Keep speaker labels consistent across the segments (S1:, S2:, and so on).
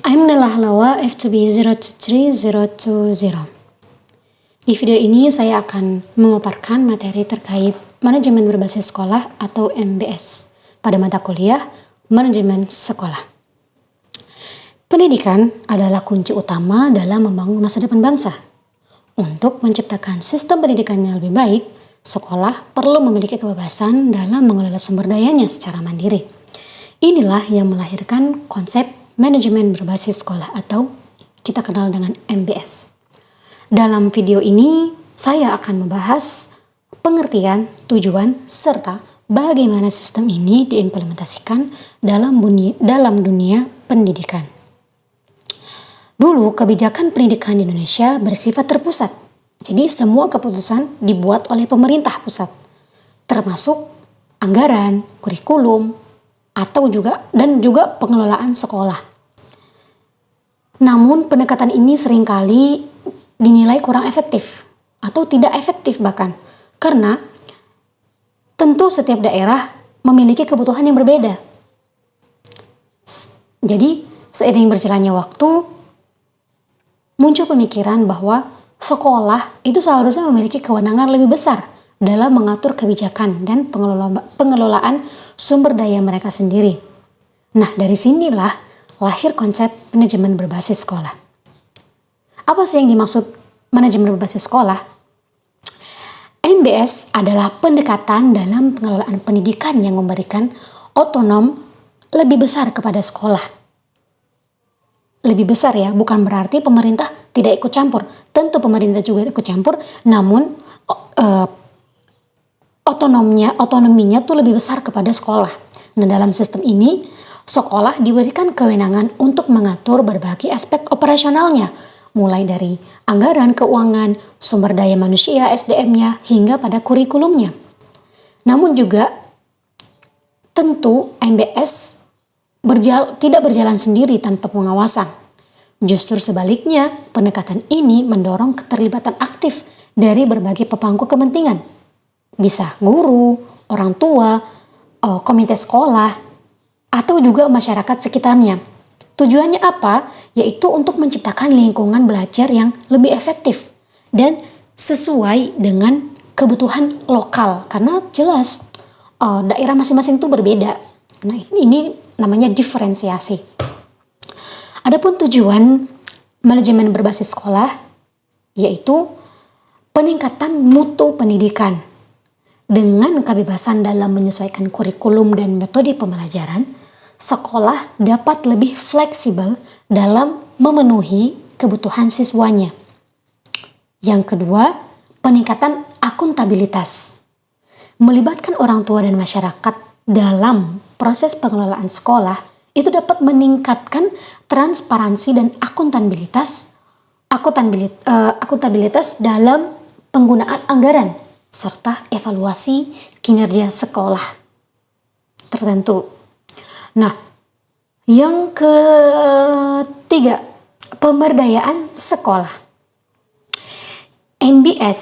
S1: I'm Nela Halawa, F2B023020. Di video ini saya akan memaparkan materi terkait manajemen berbasis sekolah atau MBS pada mata kuliah manajemen sekolah. Pendidikan adalah kunci utama dalam membangun masa depan bangsa. Untuk menciptakan sistem pendidikan yang lebih baik, sekolah perlu memiliki kebebasan dalam mengelola sumber dayanya secara mandiri. Inilah yang melahirkan konsep manajemen berbasis sekolah atau kita kenal dengan MBS. Dalam video ini, saya akan membahas pengertian, tujuan, serta bagaimana sistem ini diimplementasikan dalam dunia pendidikan. Dulu, kebijakan pendidikan di Indonesia bersifat terpusat. Jadi, semua keputusan dibuat oleh pemerintah pusat, termasuk anggaran, kurikulum, dan juga pengelolaan sekolah. Namun, pendekatan ini seringkali dinilai kurang efektif atau tidak efektif bahkan, karena tentu setiap daerah memiliki kebutuhan yang berbeda. Jadi, seiring berjalannya waktu, muncul pemikiran bahwa sekolah itu seharusnya memiliki kewenangan lebih besar dalam mengatur kebijakan dan pengelolaan sumber daya mereka sendiri. Nah, dari sinilah lahir konsep manajemen berbasis sekolah. Apa sih yang dimaksud manajemen berbasis sekolah? MBS adalah pendekatan dalam pengelolaan pendidikan yang memberikan otonom lebih besar kepada sekolah. Lebih besar ya, bukan berarti pemerintah tidak ikut campur. Tentu pemerintah juga ikut campur, namun otonominya tuh lebih besar kepada sekolah. Nah, dalam sistem ini, sekolah diberikan kewenangan untuk mengatur berbagai aspek operasionalnya, mulai dari anggaran keuangan, sumber daya manusia SDM-nya, hingga pada kurikulumnya. Namun juga tentu MBS tidak berjalan sendiri tanpa pengawasan. Justru sebaliknya, pendekatan ini mendorong keterlibatan aktif dari berbagai pemangku kepentingan. Bisa guru, orang tua, komite sekolah, atau juga masyarakat sekitarnya. Tujuannya apa? Yaitu untuk menciptakan lingkungan belajar yang lebih efektif dan sesuai dengan kebutuhan lokal. Karena jelas daerah masing-masing itu berbeda. Nah, ini namanya diferensiasi. Adapun tujuan manajemen berbasis sekolah yaitu peningkatan mutu pendidikan dengan kebebasan dalam menyesuaikan kurikulum dan metode pembelajaran. Sekolah dapat lebih fleksibel dalam memenuhi kebutuhan siswanya. Yang kedua, peningkatan akuntabilitas. Melibatkan orang tua dan masyarakat dalam proses pengelolaan sekolah itu dapat meningkatkan transparansi dan akuntabilitas dalam penggunaan anggaran serta evaluasi kinerja sekolah tertentu. Nah, yang ketiga, pemberdayaan sekolah. MBS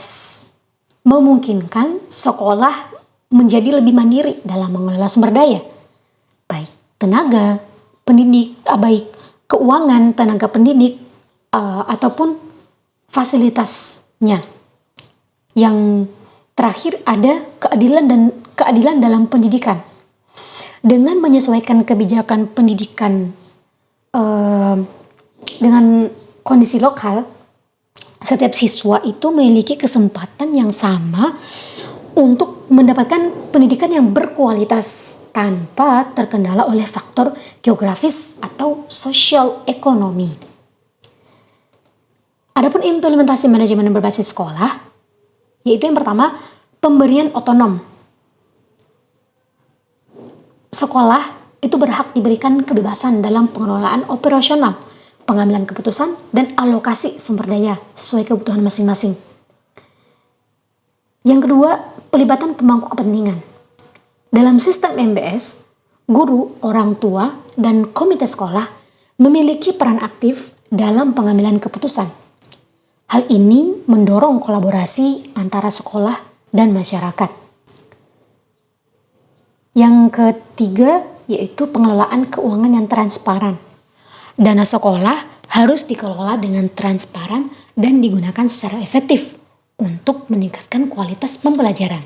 S1: memungkinkan sekolah menjadi lebih mandiri dalam mengelola sumber daya, baik tenaga pendidik, baik keuangan tenaga pendidik, ataupun fasilitasnya. Yang terakhir ada keadilan dalam pendidikan. Dengan menyesuaikan kebijakan pendidikan dengan kondisi lokal, setiap siswa itu memiliki kesempatan yang sama untuk mendapatkan pendidikan yang berkualitas tanpa terkendala oleh faktor geografis atau sosial ekonomi. Adapun implementasi manajemen berbasis sekolah, yaitu yang pertama, pemberian otonom. Sekolah itu berhak diberikan kebebasan dalam pengelolaan operasional, pengambilan keputusan, dan alokasi sumber daya sesuai kebutuhan masing-masing. Yang kedua, pelibatan pemangku kepentingan. Dalam sistem MBS, guru, orang tua, dan komite sekolah memiliki peran aktif dalam pengambilan keputusan. Hal ini mendorong kolaborasi antara sekolah dan masyarakat. Yang ketiga, yaitu pengelolaan keuangan yang transparan. Dana sekolah harus dikelola dengan transparan dan digunakan secara efektif untuk meningkatkan kualitas pembelajaran.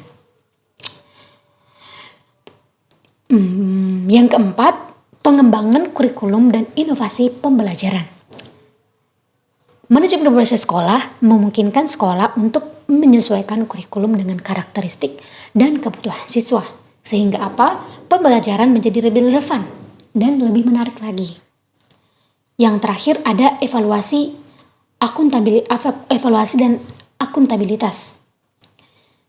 S1: Yang keempat, pengembangan kurikulum dan inovasi pembelajaran. Manajemen berbasis sekolah memungkinkan sekolah untuk menyesuaikan kurikulum dengan karakteristik dan kebutuhan siswa. Sehingga pembelajaran menjadi lebih relevan dan lebih menarik lagi. Yang terakhir ada evaluasi dan akuntabilitas.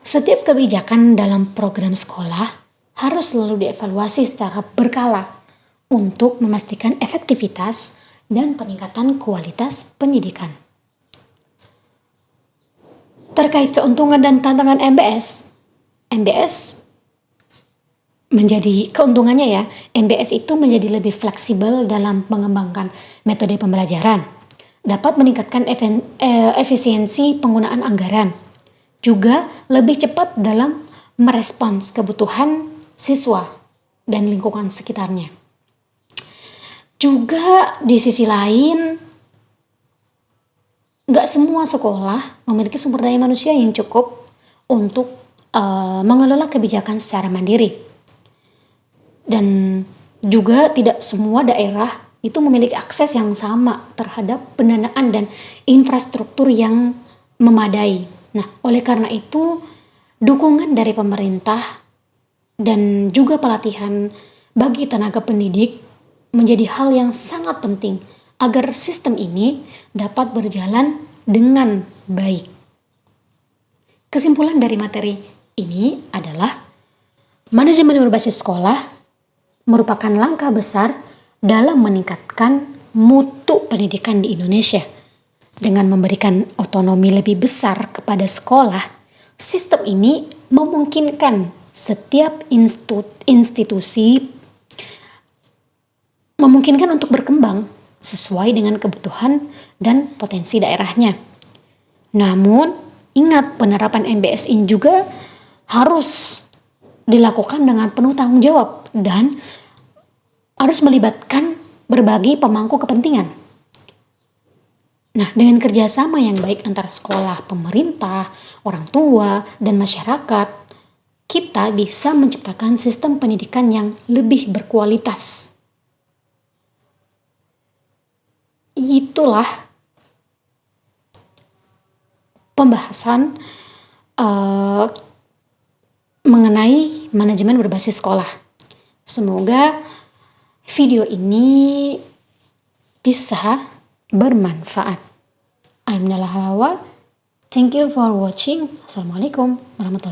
S1: Setiap kebijakan dalam program sekolah harus selalu dievaluasi secara berkala untuk memastikan efektivitas dan peningkatan kualitas pendidikan. Terkait keuntungan dan tantangan MBS menjadi keuntungannya ya, MBS itu menjadi lebih fleksibel dalam mengembangkan metode pembelajaran, dapat meningkatkan efisiensi penggunaan anggaran, juga lebih cepat dalam merespons kebutuhan siswa dan lingkungan sekitarnya. Juga di sisi lain, nggak semua sekolah memiliki sumber daya manusia yang cukup untuk mengelola kebijakan secara mandiri. Dan juga tidak semua daerah itu memiliki akses yang sama terhadap pendanaan dan infrastruktur yang memadai. Nah, oleh karena itu, dukungan dari pemerintah dan juga pelatihan bagi tenaga pendidik menjadi hal yang sangat penting agar sistem ini dapat berjalan dengan baik. Kesimpulan dari materi ini adalah manajemen berbasis sekolah merupakan langkah besar dalam meningkatkan mutu pendidikan di Indonesia. Dengan memberikan otonomi lebih besar kepada sekolah, sistem ini memungkinkan setiap institusi untuk berkembang sesuai dengan kebutuhan dan potensi daerahnya. Namun, ingat penerapan MBS ini juga harus dilakukan dengan penuh tanggung jawab dan harus melibatkan berbagai pemangku kepentingan. Nah, dengan kerjasama yang baik antara sekolah, pemerintah, orang tua, dan masyarakat, kita bisa menciptakan sistem pendidikan yang lebih berkualitas. Itulah pembahasan mengenai manajemen berbasis sekolah. Semoga video ini bisa bermanfaat. I'm Nala Halawa. Thank you for watching. Assalamualaikum warahmatullahi wabarakatuh.